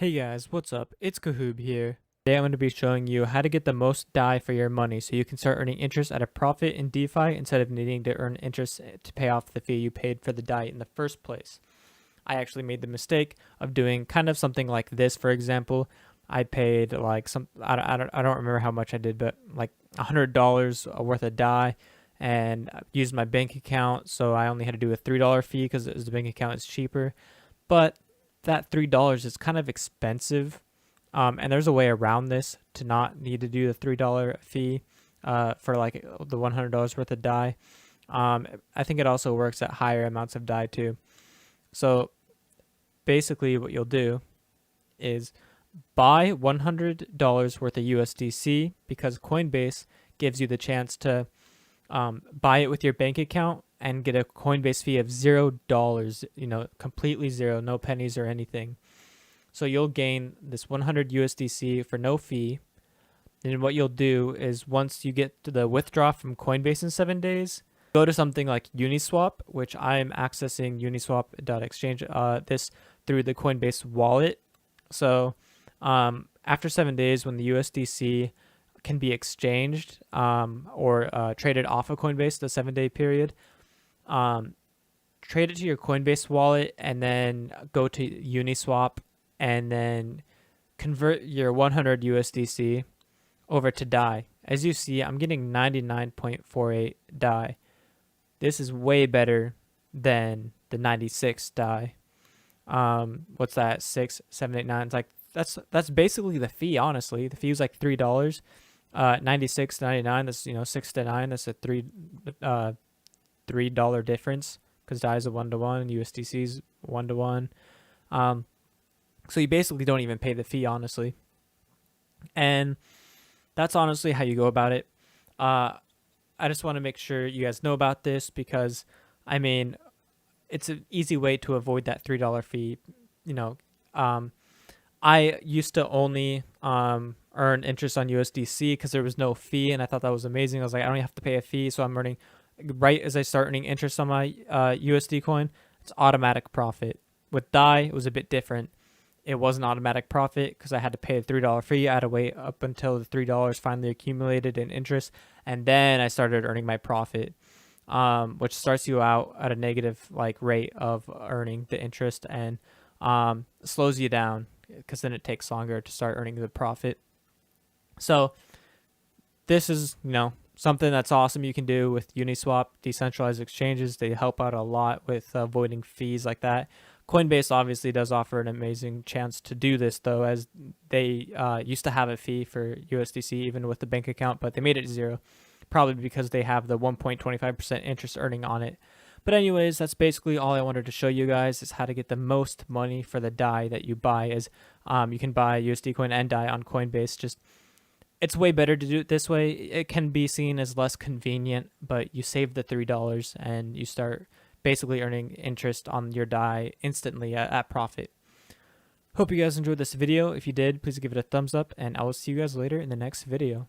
Hey guys, what's up? It's Kahoob here. Today I'm going to be showing you how to get the most DAI for your money so you can start earning interest at a profit in DeFi instead of needing to earn interest to pay off the fee you paid for the DAI in the first place. I actually made the mistake of doing kind of something like this. For example, I paid like I don't remember how much I did, but like $100 worth of DAI and used my bank account, so I only had to do a $3 fee because the bank account is cheaper. But that $3 is kind of expensive, and there's a way around this to not need to do the $3 fee for like the $100 worth of DAI. I think it also works at higher amounts of DAI too. So basically what you'll do is buy $100 worth of USDC because Coinbase gives you the chance to buy it with your bank account and get a Coinbase fee of $0, completely zero, no pennies or anything. So you'll gain this 100 USDC for no fee. Then what you'll do is once you get to the withdraw from Coinbase in 7 days, go to something like Uniswap, which I am accessing uniswap.exchange this through the Coinbase Wallet. So after 7 days, when the USDC can be exchanged or traded off of Coinbase, the 7-day period, trade it to your Coinbase wallet and then go to Uniswap and then convert your 100 USDC over to DAI. As you see, I'm getting 99.48 DAI. This is way better than the 96 DAI. What's that? 6, 7, 8, 9. It's like that's basically the fee. Honestly, the fee was like $3. 96.99. That's 6 to 9. That's a $3 difference because DAI is a 1-to-1 and USDC is 1-to-1. So you basically don't even pay the fee, honestly. And that's honestly how you go about it. I just want to make sure you guys know about this because, I mean, it's an easy way to avoid that $3 fee. I used to only earn interest on USDC because there was no fee, and I thought that was amazing. I was like, I don't have to pay a fee, so I'm earning right as I start earning interest on my USD coin. It's automatic profit. With DAI, it was a bit different. It wasn't automatic profit because I had to pay a $3 fee. I had to wait up until the $3 finally accumulated in interest, and then I started earning my profit, which starts you out at a negative rate of earning the interest and slows you down because then it takes longer to start earning the profit. So this is, something that's awesome you can do with Uniswap. Decentralized exchanges, they help out a lot with avoiding fees like that. Coinbase obviously does offer an amazing chance to do this, though, as they used to have a fee for USDC even with the bank account, but they made it zero, probably because they have the 1.25% interest earning on it. But anyways, that's basically all I wanted to show you guys is how to get the most money for the DAI that you buy. Is you can buy USD coin and DAI on Coinbase. It's way better to do it this way. It can be seen as less convenient, but you save the $3 and you start basically earning interest on your DAI instantly at profit. Hope you guys enjoyed this video. If you did, please give it a thumbs up, and I will see you guys later in the next video.